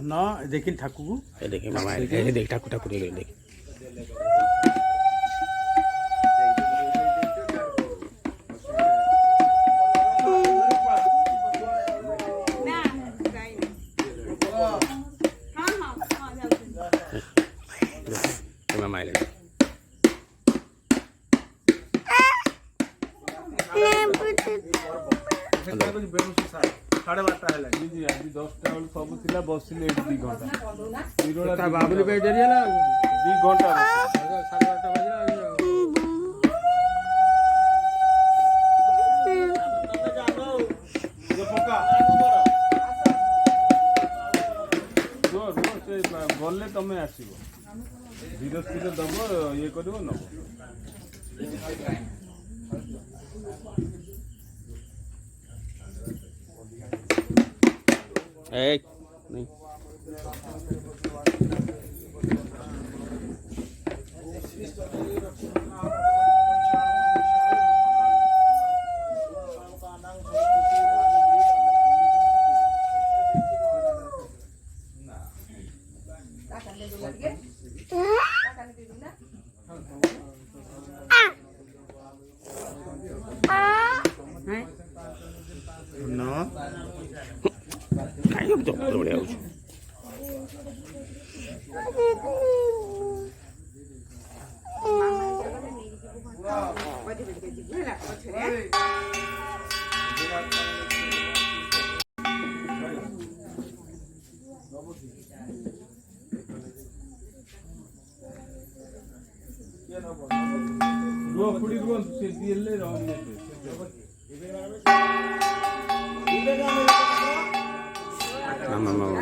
ना देखिन ठाकू को देखिए मामा ये देख ठाकू ठाकू देख मामा ले साढ़े 12 है जी आज 10टा बेल सब थिला बसिले 2 घंटा निरोला बाबुली पे देरी है 2 घंटा 12:30 बजे गले तमें आसब धीरे धीरे दब ये कर नब नहीं तो बढ़िया मामा मामा